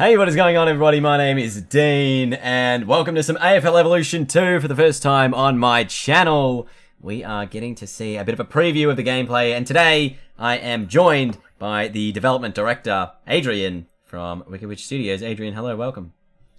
Hey, what is going on, everybody? My name is Dean, and welcome to some AFL Evolution 2 for the first time on my channel. We are getting to see a bit of a preview of the gameplay, and today I am joined by the Development Director, Adrian, from Wicked Witch Studios. Adrian, hello, welcome.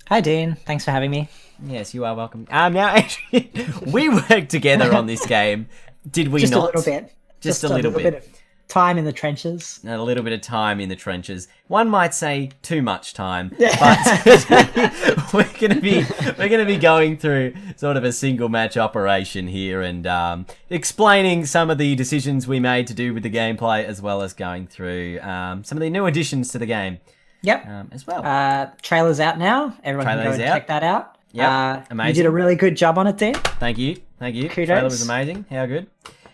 Hi, Dean. Thanks for having me. Yes, you are welcome. Now, Adrian, we worked together on this game, did we Just not? a little bit. Just a little bit. Of time in the trenches. A little bit of time in the trenches. One might say too much time, but we're gonna be going through sort of a single match operation here and explaining some of the decisions we made to do with the gameplay, as well as going through some of the new additions to the game. Yep. As well. Trailer's out now. Everyone can go and check that out. Yeah. Amazing. You did a really good job on it, Dean. Thank you. Kudos. Trailer was amazing. How good.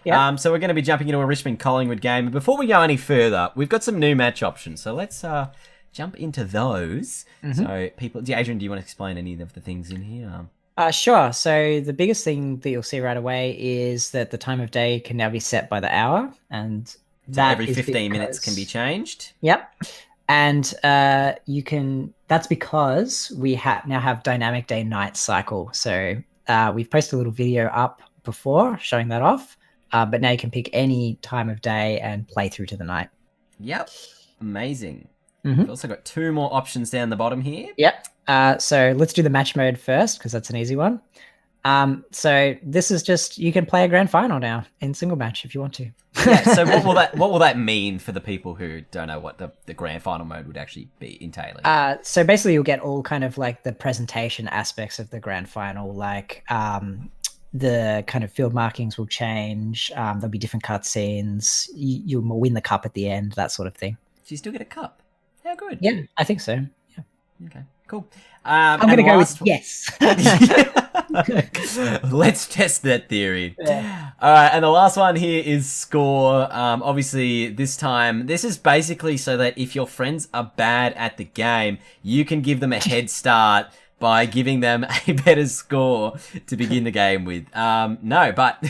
Yeah. So we're going to be jumping into a Richmond-Collingwood game. But before we go any further, we've got some new match options. So let's jump into those. Mm-hmm. So Adrian, do you want to explain any of the things in here? Sure. So the biggest thing that you'll see right away is that the time of day can now be set by the hour. And that every 15 minutes can be changed. Yep. And that's because we now have dynamic day-night cycle. So we've posted a little video up before showing that off. But now you can pick any time of day and play through to the night. Yep. Amazing. Mm-hmm. We've also got two more options down the bottom here. Yep. So let's do the match mode first, because that's an easy one. So this is just, you can play a grand final now in single match if you want to. Yeah, so what will that mean for the people who don't know what the grand final mode would actually be entailing? So basically you'll get all kind of like the presentation aspects of the grand final, like the kind of field markings will change. There'll be different cutscenes. You'll win the cup at the end, that sort of thing. So you still get a cup? How good. Yeah, I think so. Yeah. Okay, cool. I'm going to go with yes. Let's test that theory. Yeah. All right, and the last one here is score. Obviously, this is basically so that if your friends are bad at the game, you can give them a head start by giving them a better score to begin the game with. No, but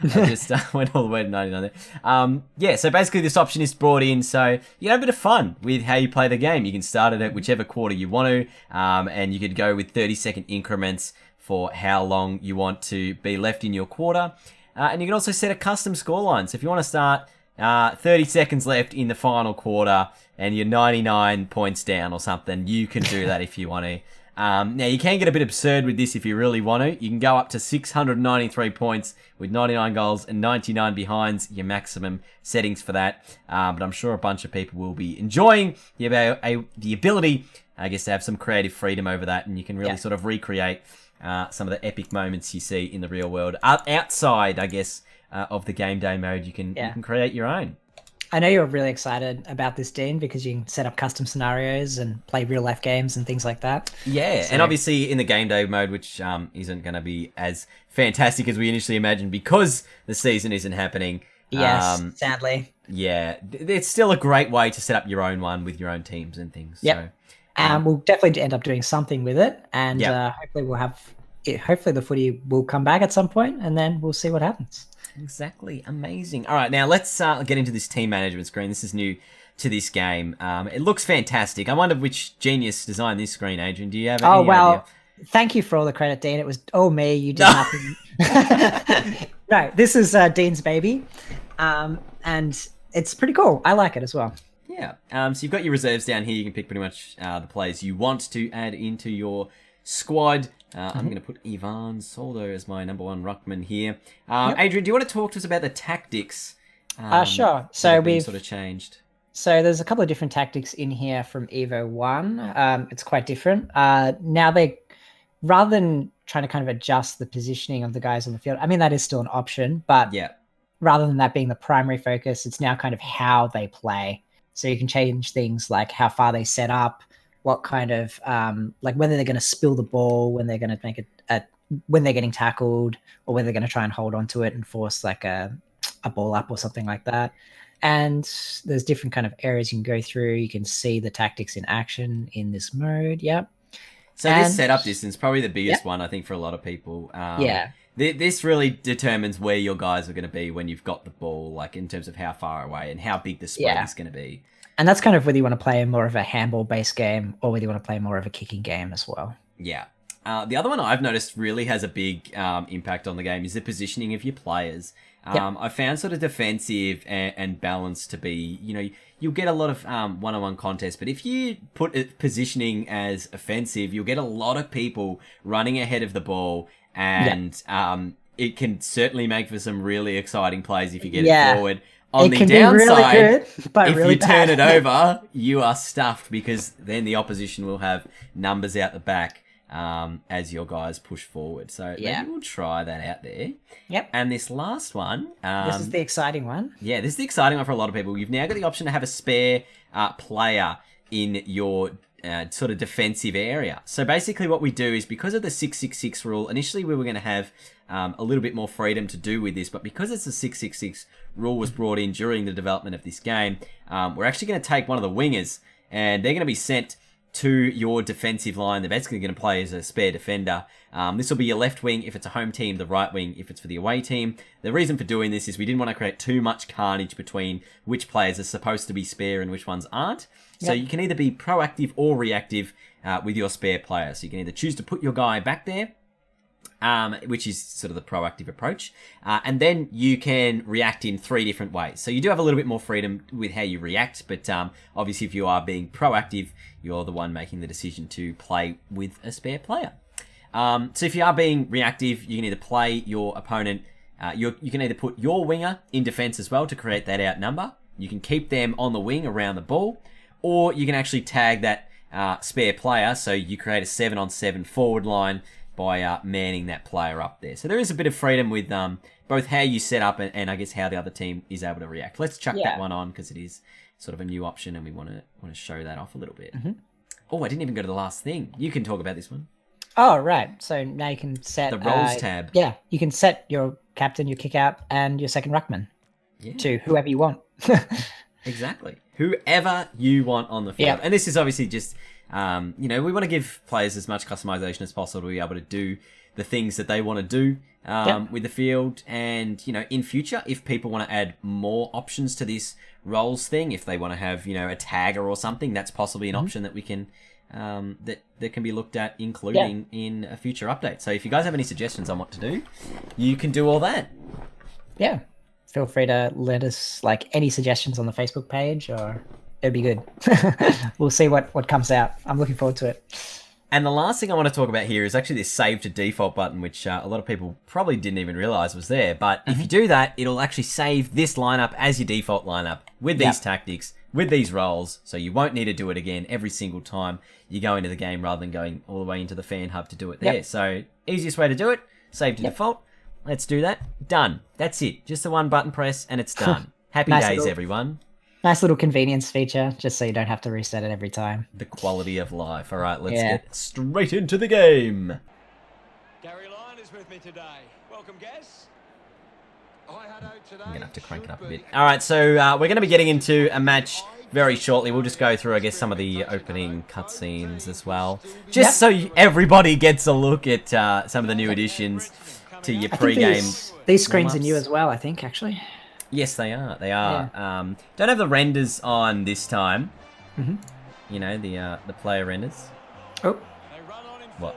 I just went all the way to 99 there. Yeah, so basically this option is brought in so you have a bit of fun with how you play the game. You can start it at whichever quarter you want to, and you could go with 30-second increments for how long you want to be left in your quarter. And you can also set a custom scoreline. So if you want to start 30 seconds left in the final quarter and you're 99 points down or something, you can do that if you want to. Now, you can get a bit absurd with this if you really want to. You can go up to 693 points with 99 goals and 99 behinds, your maximum settings for that. But I'm sure a bunch of people will be enjoying the ability, I guess, to have some creative freedom over that, and you can really sort of recreate some of the epic moments you see in the real world. Outside, I guess, of the game day mode, you can create your own. I know you're really excited about this, Dean, because you can set up custom scenarios and play real life games and things like that. Yeah, so, and obviously in the game day mode, which isn't going to be as fantastic as we initially imagined because the season isn't happening. Yes, sadly. Yeah, it's still a great way to set up your own one with your own teams and things. Yep. So, we'll definitely end up doing something with it, and hopefully we'll have it. Hopefully the footy will come back at some point, and then we'll see what happens. Exactly. Amazing. All right, now let's get into this team management screen. This is new to this game. It looks fantastic. I wonder which genius designed this screen, Adrian. Do you have any idea? Thank you for all the credit, Dean. It was all me. You did nothing. No, this is Dean's baby, and it's pretty cool. I like it as well. Yeah. So you've got your reserves down here. You can pick pretty much the players you want to add into your squad. I'm going to put Ivan Soldo as my number one ruckman here. Adrian, do you want to talk to us about the tactics? Sure. So we've sort of changed. So there's a couple of different tactics in here from Evo 1. It's quite different. Now rather than trying to kind of adjust the positioning of the guys on the field, I mean, that is still an option, but rather than that being the primary focus, it's now kind of how they play. So you can change things like how far they set up, what kind of like whether they're going to spill the ball when they're going to make it when they're getting tackled, or whether they're going to try and hold on to it and force like a ball up or something like that. And there's different kind of areas you can go through. You can see the tactics in action in this mode. Yep. So this setup distance, probably the biggest one, I think, for a lot of people. This really determines where your guys are going to be when you've got the ball, like in terms of how far away and how big the spread is going to be. And that's kind of whether you want to play more of a handball-based game or whether you want to play more of a kicking game as well. Yeah. The other one I've noticed really has a big impact on the game is the positioning of your players. I found sort of defensive and balance to be, you'll get a lot of one-on-one contests, but if you put it positioning as offensive, you'll get a lot of people running ahead of the ball, and it can certainly make for some really exciting plays if you get it forward. On the downside, really good, but if you turn it over, you are stuffed because then the opposition will have numbers out the back as your guys push forward. So maybe we'll try that out there. Yep. And this last one. This is the exciting one. Yeah, this is the exciting one for a lot of people. You've now got the option to have a spare player in your sort of defensive area. So basically what we do is, because of the 666 rule, initially we were going to have a little bit more freedom to do with this, but because it's the 666 rule was brought in during the development of this game, we're actually going to take one of the wingers and they're going to be sent to your defensive line. They're basically going to play as a spare defender. This will be your left wing if it's a home team, the right wing if it's for the away team. The reason for doing this is we didn't want to create too much carnage between which players are supposed to be spare and which ones aren't. So you can either be proactive or reactive with your spare player. So you can either choose to put your guy back there, which is sort of the proactive approach. And then you can react in 3 different ways. So you do have a little bit more freedom with how you react, but obviously if you are being proactive, you're the one making the decision to play with a spare player. So if you are being reactive, you can either play your opponent, you can either put your winger in defense as well to create that outnumber. You can keep them on the wing around the ball, or you can actually tag that spare player, so you create a 7-on-7 forward line by manning that player up there. So there is a bit of freedom with both how you set up and I guess how the other team is able to react. Let's chuck that one on because it is sort of a new option and we want to show that off a little bit. Mm-hmm. Oh, I didn't even go to the last thing. You can talk about this one. Oh, right. So now you can set the roles tab. Yeah, you can set your captain, your kick out, and your second ruckman to whoever you want. Exactly. Whoever you want on the field. Yep. And this is obviously just, we want to give players as much customization as possible to be able to do the things that they want to do with the field. And, in future, if people want to add more options to this roles thing, if they want to have, a tagger or something, that's possibly an option that we can, that can be looked at, including in a future update. So if you guys have any suggestions on what to do, you can do all that. Yeah. Feel free to let us any suggestions on the Facebook page, or it'd be good. We'll see what comes out. I'm looking forward to it. And the last thing I want to talk about here is actually this save to default button, which a lot of people probably didn't even realize was there. But if you do that, it'll actually save this lineup as your default lineup with these tactics, with these roles. So you won't need to do it again every single time you go into the game, rather than going all the way into the fan hub to do it there. So easiest way to do it, save to default. Let's do that. Done. That's it. Just the one button press and it's done. Happy days, everyone. Nice little convenience feature, just so you don't have to reset it every time. The quality of life. All right, let's get straight into the game. Gary Lyon is with me today. Welcome, guests. I'm going to have to crank it up a bit. All right, so we're going to be getting into a match very shortly. We'll just go through, I guess, some of the opening cutscenes as well. Just so everybody gets a look at some of the new additions to your pre-game. These screens are new as well, I think, actually. Yes, they are. They are. Yeah. Don't have the renders on this time. The player renders. Oh. What?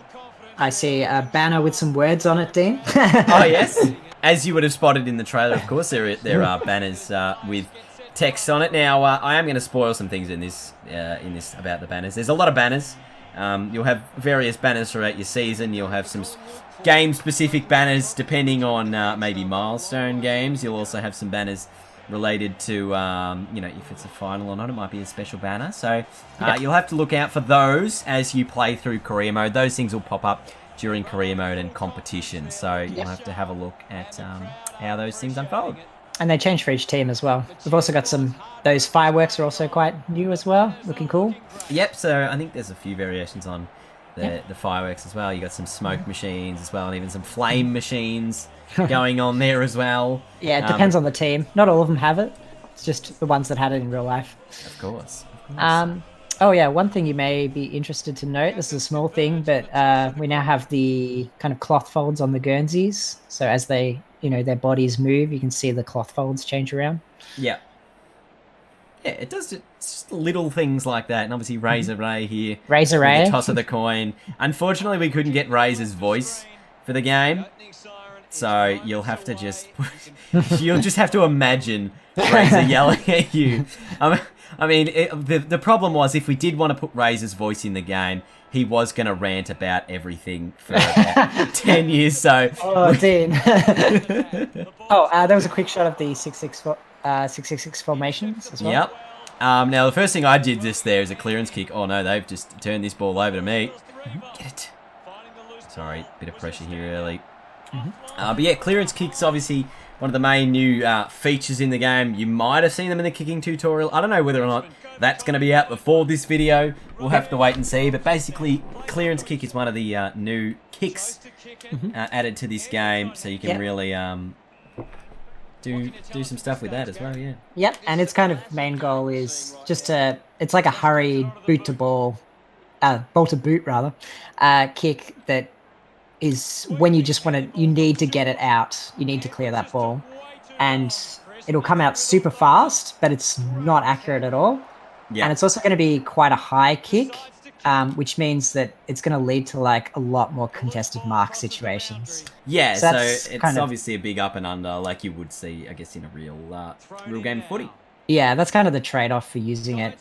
I see a banner with some words on it, Dean. Oh, yes. As you would have spotted in the trailer, of course, there are banners with text on it. Now, I am going to spoil some things in this about the banners. There's a lot of banners. You'll have various banners throughout your season. You'll have some game-specific banners depending on maybe milestone games. You'll also have some banners related to, if it's a final or not, it might be a special banner. So you'll have to look out for those as you play through career mode. Those things will pop up during career mode and competition. So you'll have to have a look at how those things unfold. And they change for each team as well. We've also got those fireworks are also quite new as well, looking cool. Yep, so I think there's a few variations on the fireworks as well. You got some smoke machines as well, and even some flame machines going on there as well. Yeah, it depends on the team. Not all of them have it. It's just the ones that had it in real life. Of course. Oh yeah, one thing you may be interested to note, this is a small thing, but we now have the kind of cloth folds on the Guernseys. So as they, their bodies move, you can see the cloth folds change around. Yeah. Yeah, it does. It's just little things like that, and obviously Razor Ray here. Razor with Ray. the toss of the coin. Unfortunately, we couldn't get Razor's voice for the game, so you'll have to just you'll just have to imagine Razor yelling at you. I mean, the problem was if we did want to put Razor's voice in the game, he was going to rant about everything for about 10 years. So, Oh, Dean. There was a quick shot of the 666 formations as well. Yep. Now, the first thing I did just there is a clearance kick. Oh, no, they've just turned this ball over to me. Get it. Sorry, bit of pressure here early. But yeah, clearance kicks, obviously, one of the main new features in the game. You might have seen them in the kicking tutorial. I don't know whether or not that's going to be out before this video. We'll have to wait and see. But basically, clearance kick is one of the new kicks added to this game. So you can really... do some stuff with that as well, yeah. Yep, and its kind of main goal is just it's like a hurried boot to ball to boot rather, kick that is when you just you need to get it out. You need to clear that ball. And it'll come out super fast, but it's not accurate at all. Yeah. And it's also going to be quite a high kick, which means that it's going to lead to like a lot more contested mark situations. Yeah, so it's obviously a big up and under like you would see, I guess, in a real game of footy. Yeah, that's kind of the trade-off for using it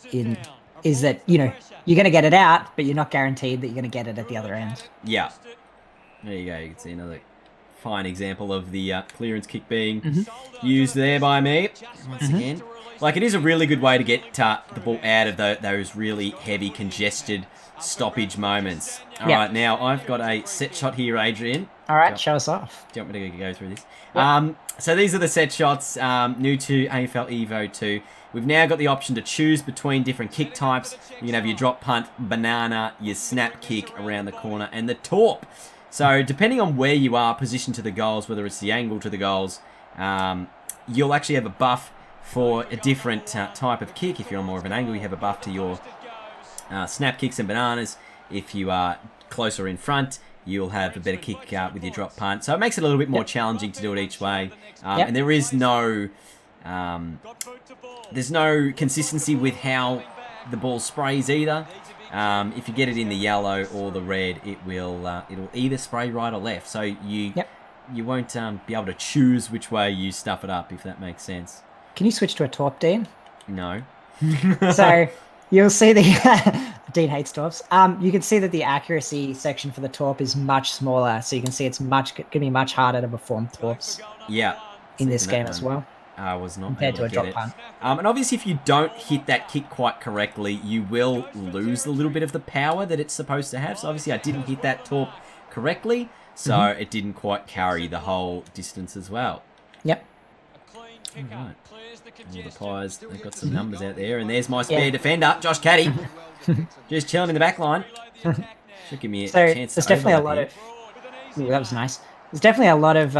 is that, you know, you're going to get it out, but you're not guaranteed that you're going to get it at the other end. Yeah. There you go. You can see another fine example of the clearance kick being used there by me. Once again. Like, it is a really good way to get the ball out of those really heavy, congested stoppage moments. All right, now I've got a set shot here, Adrian. All right, show us off. Do you want me to go through this? Yep. So these are the set shots new to AFL Evo 2. We've now got the option to choose between different kick types. You can have your drop punt, banana, your snap kick around the corner, and the torp. So depending on where you are positioned to the goals, whether it's the angle to the goals, you'll actually have a buff for a different type of kick. If you're on more of an angle, you have a buff to your snap kicks and bananas. If you are closer in front, you'll have a better kick with your drop punt. So it makes it a little bit more challenging to do it each way. And there is no... there's no consistency with how the ball sprays either. If you get it in the yellow or the red, it'll either spray right or left. So you won't be able to choose which way you stuff it up, if that makes sense. Can you switch to a torp, Dean? No. So you'll see Dean hates torps. You can see that the accuracy section for the torp is much smaller. So you can see it's going to be much harder to perform torps. Yeah. In this game as well. I was not compared able to a to drop get punt. And obviously, if you don't hit that kick quite correctly, you will lose a little bit of the power that it's supposed to have. So obviously, I didn't hit that torp correctly, so it didn't quite carry the whole distance as well. Yep. All right. All the Pies, they've got some numbers out there, and there's my spare defender, Josh Caddy, just chilling in the back line. Should give me a chance. There's definitely a lot of. Ooh, that was nice. There's definitely a lot of.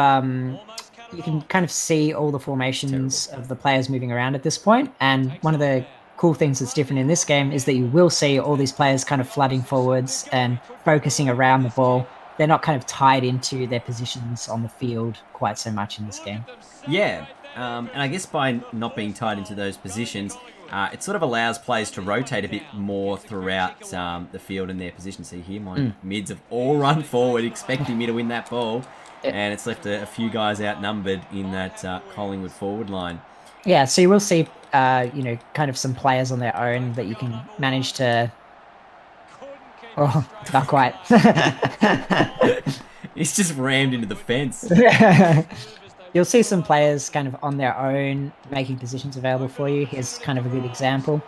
You can kind of see all the formations of the players moving around at this point, and one of the cool things that's different in this game is that you will see all these players kind of flooding forwards and focusing around the ball. They're not kind of tied into their positions on the field quite so much in this game. Yeah. And I guess by not being tied into those positions, it sort of allows players to rotate a bit more throughout the field and their position. See here, my mids have all run forward, expecting me to win that ball, and it's left a few guys outnumbered in that Collingwood forward line. Yeah, so you will see, kind of some players on their own that you can manage to... Oh, not quite. He's just rammed into the fence. You'll see some players kind of on their own making positions available for you. Here's kind of a good example.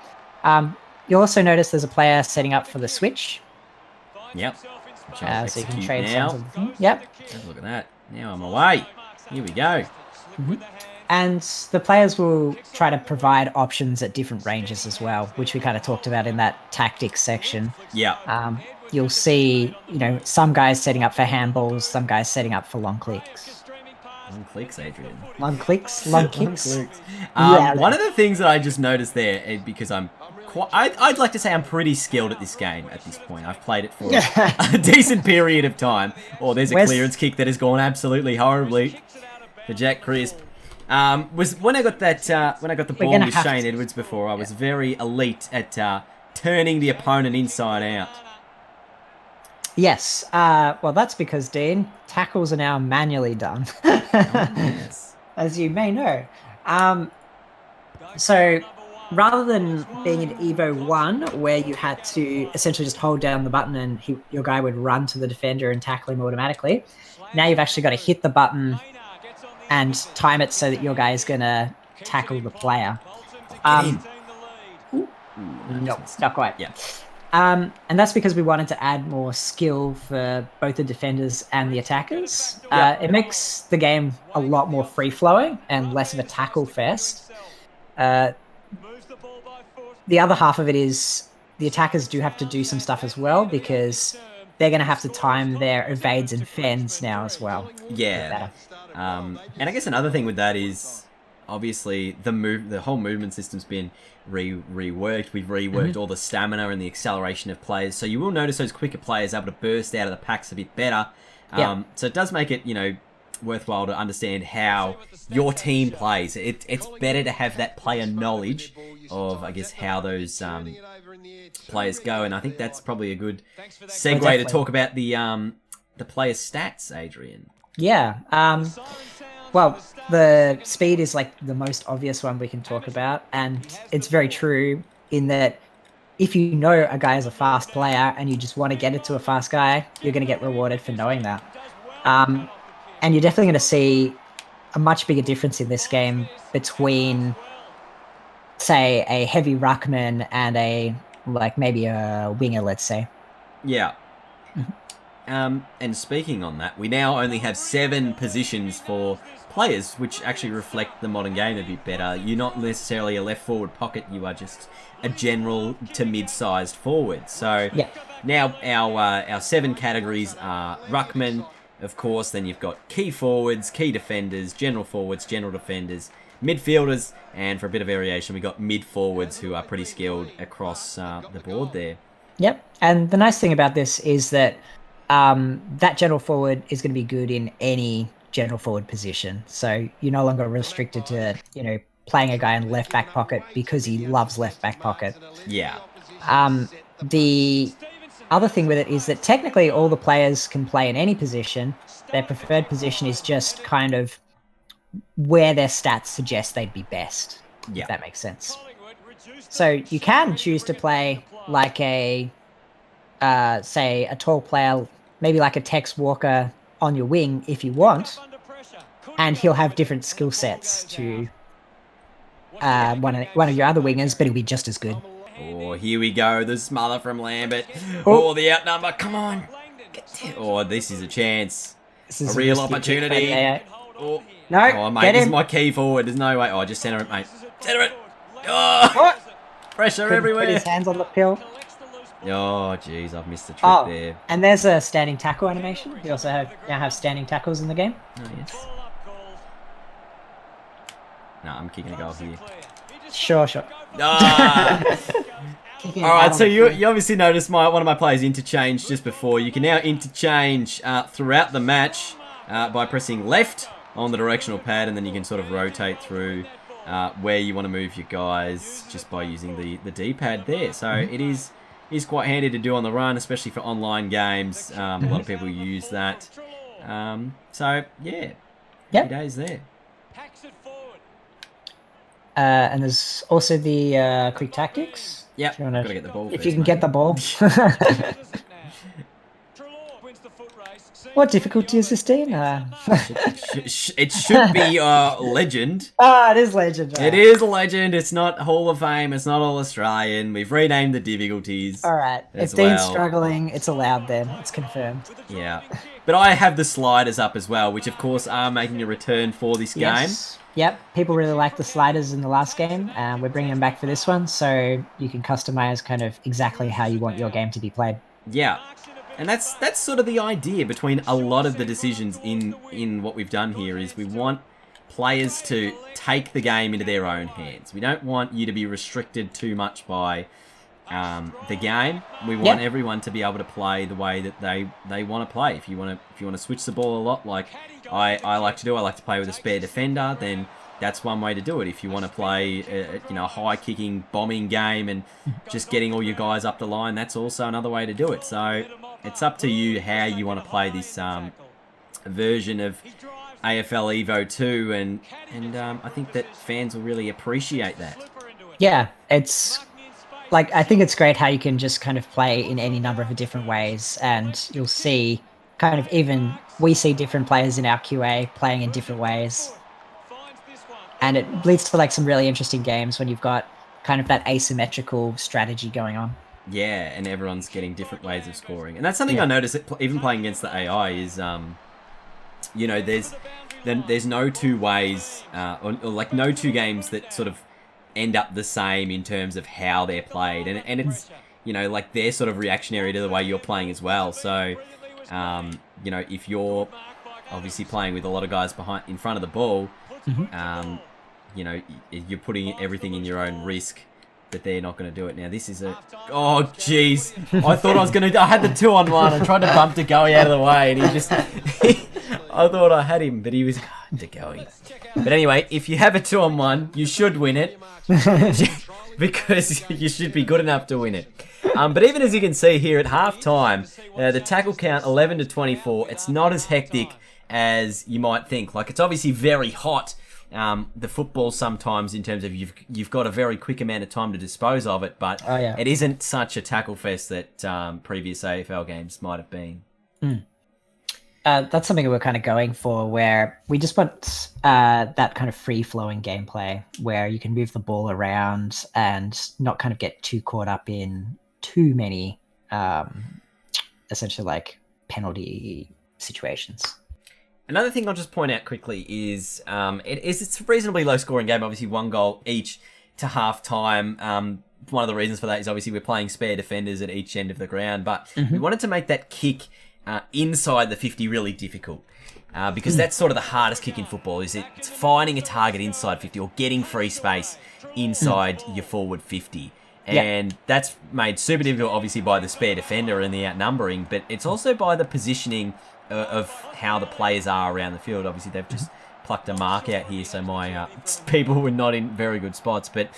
You'll also notice there's a player setting up for the switch. Yep. So you can trade now. Yep. Look at that. Now I'm away. Here we go. And the players will try to provide options at different ranges as well, which we kind of talked about in that tactics section. Yeah. You'll see, some guys setting up for handballs, some guys setting up for long clicks. Long clicks, Adrian. Long clicks, long kicks. One of the things that I just noticed there, because I'd like to say I'm pretty skilled at this game at this point. I've played it for a decent period of time. Oh, there's a clearance kick that has gone absolutely horribly for Jack Crisp. Was when I got that when I got the ball gonna with have Shane to- Edwards before, I was very elite at turning the opponent inside out. Yes. Well, that's because, Dean, tackles are now manually done, Yes. as you may know. So rather than being in Evo 1, where you had to essentially just hold down the button and your guy would run to the defender and tackle him automatically, now you've actually got to hit the button and time it so that your guy is going to tackle the player. No, not quite. Yeah. And that's because we wanted to add more skill for both the defenders and the attackers. It makes the game a lot more free-flowing and less of a tackle fest. The other half of it is the attackers do have to do some stuff as well, because they're going to have to time their evades and fends now as well. Yeah. And I guess another thing with that is obviously the whole movement system's been reworked. We've reworked all the stamina and the acceleration of players, so you will notice those quicker players able to burst out of the packs a bit better. So it does make it, worthwhile to understand how your team plays. It's better to have that player knowledge of, I guess, how those players go, and I think that's probably a good segue to talk about the player stats, Adrian. Yeah. Well, the speed is like the most obvious one we can talk about, and it's very true in that if you know a guy is a fast player and you just want to get it to a fast guy, you're going to get rewarded for knowing that. And you're definitely going to see a much bigger difference in this game between, say, a heavy ruckman and maybe a winger, let's say. Yeah. And speaking on that, we now only have 7 positions for players, which actually reflect the modern game a bit better. You're not necessarily a left forward pocket, you are just a general to mid-sized forward. So now our 7 categories are ruckman, of course, then you've got key forwards, key defenders, general forwards, general defenders, midfielders, and for a bit of variation, we've got mid-forwards who are pretty skilled across the board there. Yep, and the nice thing about this is that that general forward is going to be good in any general forward position. So you're no longer restricted to, playing a guy in left back pocket because he loves left back pocket. Yeah. The other thing with it is that technically all the players can play in any position. Their preferred position is just kind of where their stats suggest they'd be best, if that makes sense. So you can choose to play like say a tall player, maybe like a Tex Walker on your wing if you want, and he'll have different skill sets to one of your other wingers, but he'll be just as good. Oh, here we go. The smother from Lambert. Oh, the outnumber. Come on. Oh, this is a chance. This is a real opportunity. Oh. No, Oh, mate, this is my key forward. There's no way. Oh, just center it, mate. Center it. Oh, pressure everywhere. Put his hands on the pill. Oh, jeez, I've missed the trick there. And there's a standing tackle animation. We also now have standing tackles in the game. Oh, yes. No, I'm kicking a goal here. Sure. Ah! All right, so you obviously noticed one of my players interchanged just before. You can now interchange throughout the match by pressing left on the directional pad, and then you can sort of rotate through where you want to move your guys just by using the D-pad there. So it is quite handy to do on the run, especially for online games. A lot of people use that. So, yeah, happy days there. And there's also the quick tactics. Yep, got to get the ball If first, you can mate. get the ball. What difficulty is this, Dean? It should be legend. It is legend. It is legend. It's not Hall of Fame. It's not All Australian. We've renamed the difficulties. All right. If Dean's struggling, it's allowed then. It's confirmed. Yeah. But I have the sliders up as well, which of course are making a return for this game. Yep. People really liked the sliders in the last game. We're bringing them back for this one, so you can customize kind of exactly how you want your game to be played. Yeah. And that's sort of the idea between a lot of the decisions in what we've done here is we want players to take the game into their own hands. We don't want you to be restricted too much by the game. We want everyone to be able to play the way that they want to play. If you want to switch the ball a lot, like I like to do, I like to play with a spare defender, then that's one way to do it. If you want to play a high kicking bombing game and just getting all your guys up the line, that's also another way to do it. So it's up to you how you want to play this version of AFL Evo 2, and I think that fans will really appreciate that. Yeah, it's like, I think it's great how you can just kind of play in any number of different ways, and you'll see kind of, even we see different players in our QA playing in different ways, and it leads to like some really interesting games when you've got kind of that asymmetrical strategy going on. Yeah, and everyone's getting different ways of scoring, and that's something I noticed that even playing against the AI is, there's no two ways, or like no two games that sort of end up the same in terms of how they're played, and it's like they're sort of reactionary to the way you're playing as well. So if you're obviously playing with a lot of guys in front of the ball, you're putting everything in your own risk that they're not going to do it. Now this is oh jeez, I thought I had the 2-on-1. I tried to bump De Goey out of the way, and I thought I had him, but he was De Goey. But anyway, if you have a 2-on-1, you should win it. Because you should be good enough to win it. But even as you can see here at half-time, the tackle count 11-24. It's not as hectic as you might think. Like, it's obviously very hot, the football sometimes, in terms of you've got a very quick amount of time to dispose of it, but it isn't such a tackle fest that previous AFL games might have been. That's something we're kind of going for, where we just want that kind of free-flowing gameplay where you can move the ball around and not kind of get too caught up in too many essentially like penalty situations. Another thing I'll just point out quickly is it's a reasonably low-scoring game, obviously 1 goal each to half-time. One of the reasons for that is obviously we're playing spare defenders at each end of the ground, but we wanted to make that kick inside the 50 really difficult, because that's sort of the hardest kick in football. It's finding a target inside 50 or getting free space inside your forward 50, and that's made super difficult obviously by the spare defender and the outnumbering, but it's also by the positioning of how the players are around the field. Obviously they've just plucked a mark out here, so my people were not in very good spots, but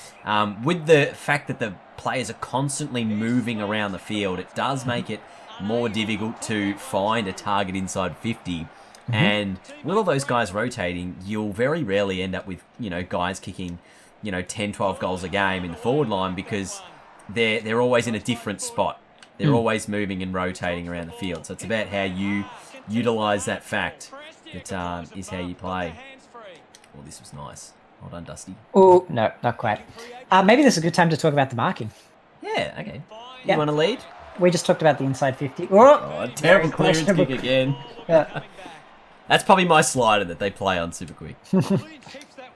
with the fact that the players are constantly moving around the field, it does make it more difficult to find a target inside 50. And with all those guys rotating, you'll very rarely end up with guys kicking 10, 12 goals a game in the forward line, because they're always in a different spot. They're always moving and rotating around the field. So it's about how you utilize that fact that is how you play. Oh, this was nice. Well done, Dusty. Oh, no, not quite. Maybe this is a good time to talk about the marking. Yeah, okay. You want to lead? We just talked about the inside 50. Oh, terrible clearance kick again. Yeah. That's probably my slider that they play on super quick.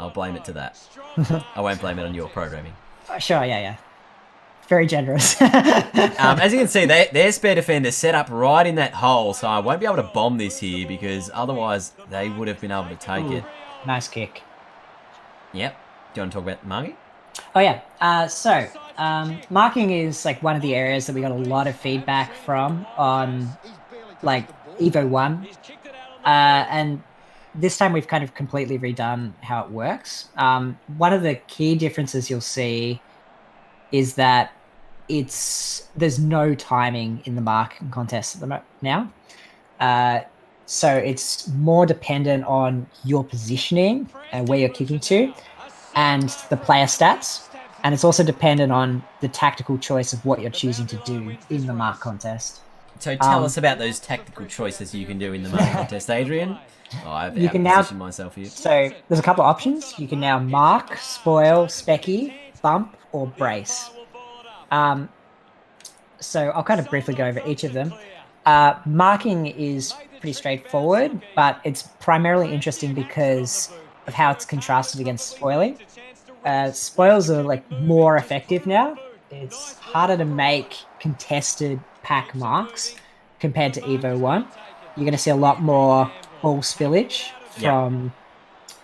I'll blame it to that. I won't blame it on your programming. Sure, yeah. Very generous. As you can see, their spare defender set up right in that hole, so I won't be able to bomb this here, because otherwise they would have been able to take it. Nice kick. Yep. Do you want to talk about marking? Oh, yeah. So marking is like one of the areas that we got a lot of feedback from on like Evo 1. And this time we've kind of completely redone how it works. One of the key differences you'll see is that there's no timing in the marking contest now. So it's more dependent on your positioning and where you're kicking to and the player stats. And it's also dependent on the tactical choice of what you're choosing to do in the mark contest. So tell us about those tactical choices you can do in the mark contest, Adrian. I've you can now positioned myself here. So there's a couple of options. You can now mark, spoil, specky, bump, or brace. So I'll kind of briefly go over each of them. Marking is pretty straightforward, but it's primarily interesting because of how it's contrasted against spoiling. Spoils are like more effective now. It's harder to make contested pack marks compared to Evo 1. You're going to see a lot more ball spillage from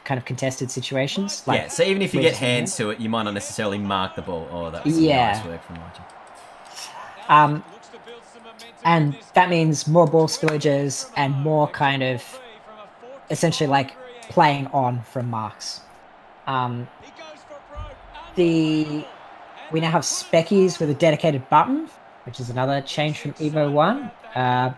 kind of contested situations. Like so even if you get hands to it, you might not necessarily mark the ball. Oh, that was nice work from Roger. And that means more ball spillages and more kind of essentially like playing on from marks. He goes for broke. We now have speckies with a dedicated button, which is another change from Evo 1.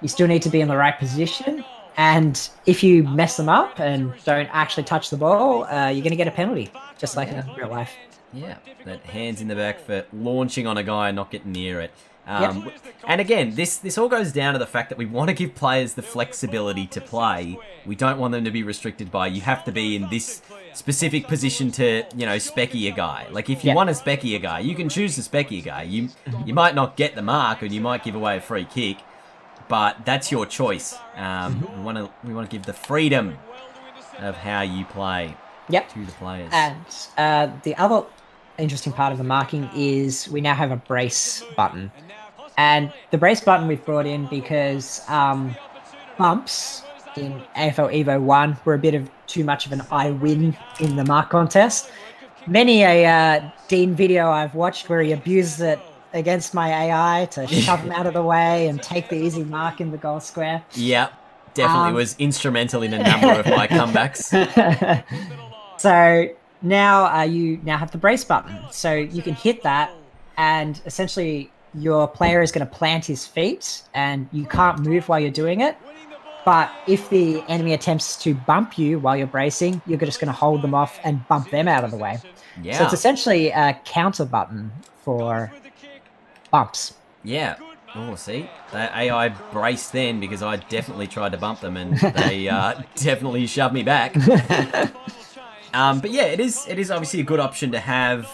You still need to be in the right position, and if you mess them up and don't actually touch the ball, you're going to get a penalty, just like in real life. Yeah, that hands in the back for launching on a guy and not getting near it. Yep. And again, this all goes down to the fact that we want to give players the flexibility to play. We don't want them to be restricted by, you have to be in this specific position to, specky a guy. Like, if you want to specky a guy, you can choose to specky a guy. You might not get the mark, or you might give away a free kick, but that's your choice. We want to give the freedom of how you play to the players. And the other interesting part of the marking is we now have a brace button. And the brace button we've brought in because bumps in AFL Evo 1 were a bit of too much of an I win in the mark contest. Many a Dean video I've watched where he abuses it against my AI to shove him out of the way and take the easy mark in the goal square. Yeah, definitely was instrumental in a number of my comebacks. So now you now have the brace button. So you can hit that and essentially your player is going to plant his feet and you can't move while you're doing it. But if the enemy attempts to bump you while you're bracing, you're just going to hold them off and bump them out of the way. Yeah. So it's essentially a counter button for bumps. Yeah. Oh, see? That AI braced then because I definitely tried to bump them and they definitely shoved me back. But yeah, it is obviously a good option to have,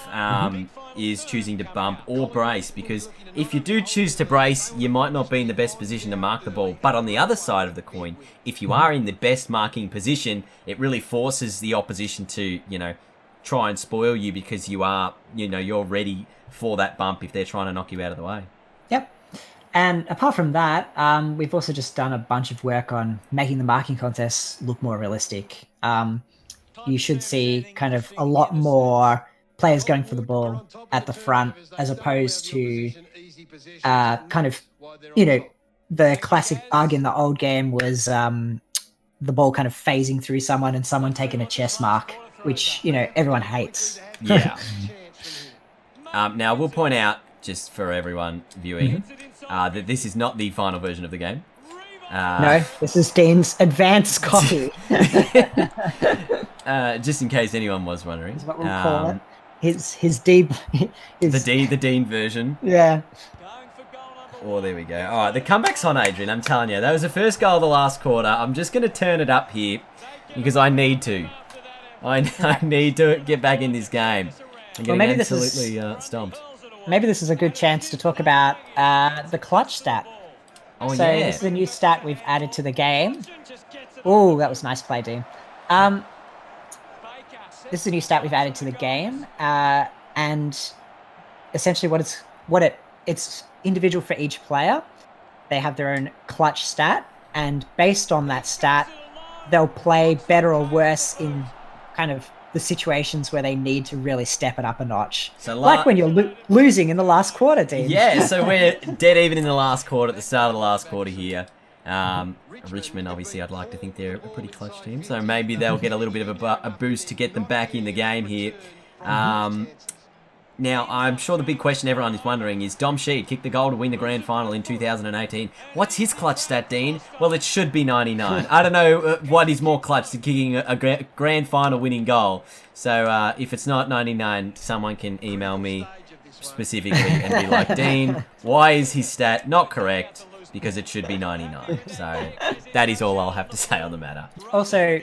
is choosing to bump or brace, because if you do choose to brace, you might not be in the best position to mark the ball. But on the other side of the coin, if you are in the best marking position, it really forces the opposition to, try and spoil you because you are, you're ready for that bump if they're trying to knock you out of the way. Yep. And apart from that, we've also just done a bunch of work on making the marking contests look more realistic. You should see kind of a lot more players going for the ball at the front as opposed to kind of, the classic bug in the old game was the ball kind of phasing through someone and someone taking a chest mark, which, everyone hates. Yeah. Now, we'll point out, just for everyone viewing, that this is not the final version of the game. No, this is Dean's advanced copy. Just in case anyone was wondering. That's what we'll call it. His deep... The Dean version. Yeah. Oh, there we go. All right, the comeback's on, Adrian. I'm telling you. That was the first goal of the last quarter. I'm just going to turn it up here because I need to. I need to get back in this game. I'm getting absolutely stomped. Maybe this is a good chance to talk about the clutch stat. Oh, so yeah. This is a new stat we've added to the game. Oh, that was nice play, Dean. This is a new stat we've added to the game, and essentially it's individual for each player. They have their own clutch stat, and based on that stat, they'll play better or worse in kind of the situations where they need to really step it up a notch. So like when you're losing in the last quarter, Dean. Yeah, so we're dead even in the last quarter, at the start of the last quarter here. Richmond, obviously, I'd like to think they're a pretty clutch team, so maybe they'll get a little bit of a boost to get them back in the game here. Now, I'm sure the big question everyone is wondering is, Dom Sheed kicked the goal to win the grand final in 2018. What's his clutch stat, Dean? Well, it should be 99. I don't know what is more clutch than kicking a grand final winning goal. So if it's not 99, someone can email me specifically and be like, Dean, why is his stat not correct? Because it should be 99. So that is all I'll have to say on the matter. Also,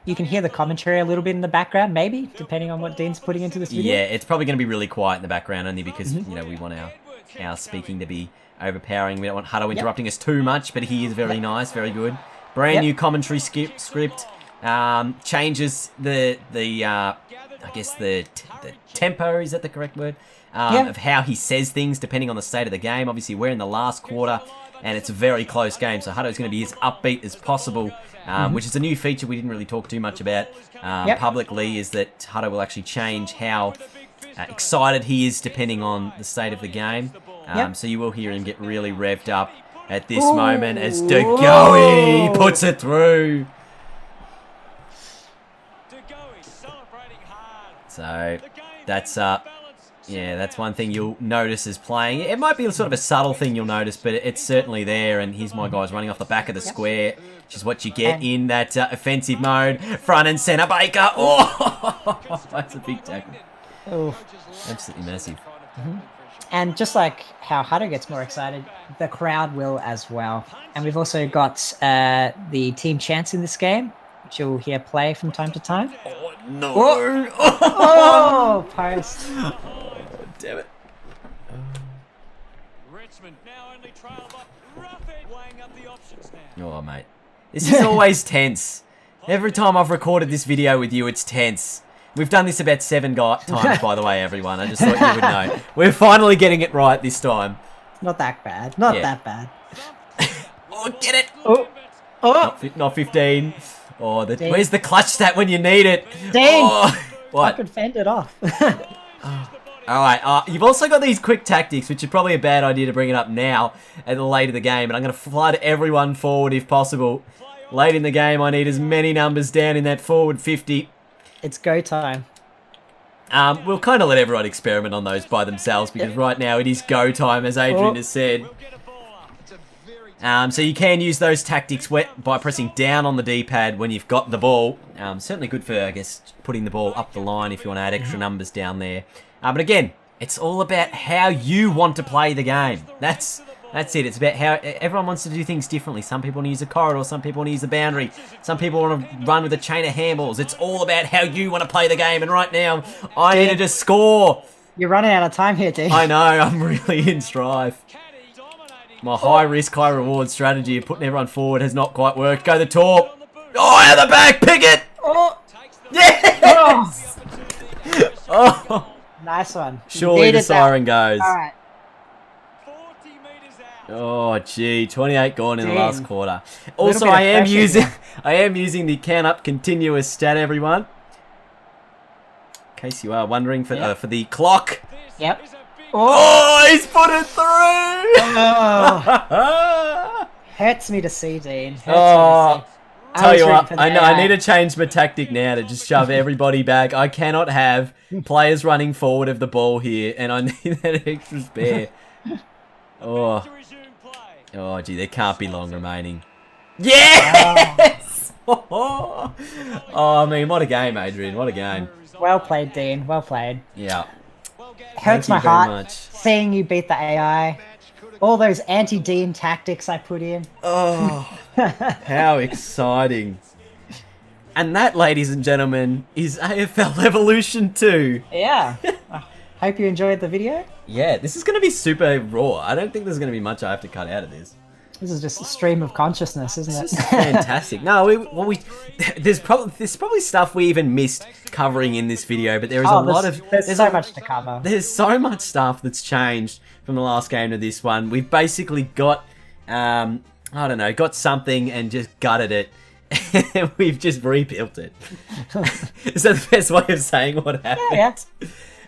you can hear the commentary a little bit in the background, maybe, depending on what Dean's putting into this video. Yeah, it's probably going to be really quiet in the background, only because, we want our speaking to be overpowering. We don't want Hutto interrupting us too much, but he is very nice, very good. Brand new commentary script. Changes the tempo, is that the correct word? Of how he says things depending on the state of the game. Obviously, we're in the last quarter, and it's a very close game, so Hutto's going to be as upbeat as possible, which is a new feature we didn't really talk too much about publicly, is that Hutto will actually change how excited he is depending on the state of the game. So you will hear him get really revved up at this moment as De Goey puts it through. So that's yeah, that's one thing you'll notice as playing. It might be sort of a subtle thing you'll notice, but it's certainly there. And here's my guys running off the back of the square, which is what you get in that offensive mode. Front and centre, Baker. Oh, that's a big tackle. Oh, Absolutely massive. and just like how Hutto gets more excited, the crowd will as well. And we've also got the team chants in this game, which you'll hear play from time to time. Oh, no. Oh, post. Damn it. Richmond now only trail by Rufford, weighing up the options now. Oh, mate. This is always tense. Every time I've recorded this video with you, it's tense. We've done this about 7 times, by the way, everyone. I just thought you would know. We're finally getting it right this time. Not that bad. Not that bad. Oh, get it. Oh, Not 15. Oh, where's the clutch stat when you need it? Dean. Oh, what? I could fend it off. All right, you've also got these quick tactics, which is probably a bad idea to bring it up now at the late of the game, and I'm going to flood everyone forward if possible. Late in the game, I need as many numbers down in that forward 50. It's go time. We'll kind of let everyone experiment on those by themselves, because right now it is go time, as Adrian has said. So you can use those tactics by pressing down on the D-pad when you've got the ball. Certainly good for, I guess, putting the ball up the line if you want to add extra numbers down there. But again, it's all about how you want to play the game. That's it. It's about how everyone wants to do things differently. Some people want to use a corridor. Some people want to use a boundary. Some people want to run with a chain of handballs. It's all about how you want to play the game. And right now, I needed to score. You're running out of time here, Dean. I know. I'm really in strife. My high risk, high reward strategy of putting everyone forward has not quite worked. Go the top. Oh, out of the back. Pick it. Oh, Yes. Oh. nice one. Surely the siren goes. All right. Oh gee, 28 gone in the Damn. last quarter. Also, bit of I am pressure using here. I am using the count up continuous stat, everyone. In case you are wondering for the clock. Yep. Oh, he's put it through. Oh, hurts me to see, Dean. Hurts Oh, me to see. tell you was what, rooting for I the know I AI. need to change my tactic now to just shove everybody back. I cannot have players running forward of the ball here, and I need that extra spare. Oh. Oh, gee, there can't be long remaining. Yes! Oh, I mean, what a game, Adrian. What a game. Well played, Dean. Well played. Yeah. Hurts you my very heart much. seeing you beat the AI. All those anti-Dean tactics I put in. Oh, how exciting. And that, ladies and gentlemen, is AFL Evolution 2. Yeah. Hope you enjoyed the video. Yeah, this is going to be super raw. I don't think there's going to be much I have to cut out of this. This is just a stream of consciousness, isn't This it? is fantastic. No, there's probably stuff we even missed covering in this video, but there is a lot of there's so much to cover. There's so much stuff that's changed from the last game to this one. We've basically got, I don't know, got something and just gutted it. And we've just rebuilt it. Is that the best way of saying what happened? Yeah.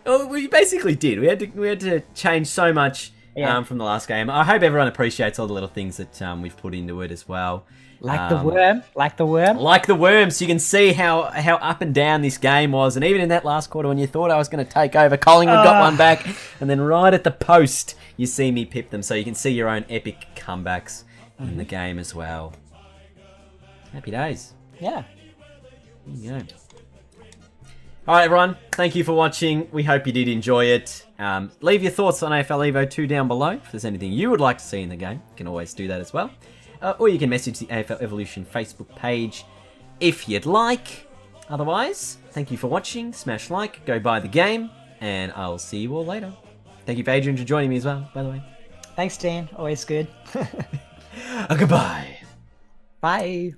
Well, we basically did. We had to change so much from the last game. I hope everyone appreciates all the little things that we've put into it as well. Like the worm. Like the worm, so you can see how up and down this game was. And even in that last quarter when you thought I was going to take over, Collingwood got one back. And then right at the post, you see me pip them. So you can see your own epic comebacks in the game as well. Happy days. Yeah. There you go. Alright everyone, thank you for watching. We hope you did enjoy it. Leave your thoughts on AFL Evo 2 down below. If there's anything you would like to see in the game, you can always do that as well. Or you can message the AFL Evolution Facebook page if you'd like. Otherwise, thank you for watching. Smash like, go buy the game, and I'll see you all later. Thank you, Adrian, for joining me as well, by the way. Thanks, Dean. Always good. Goodbye. Bye.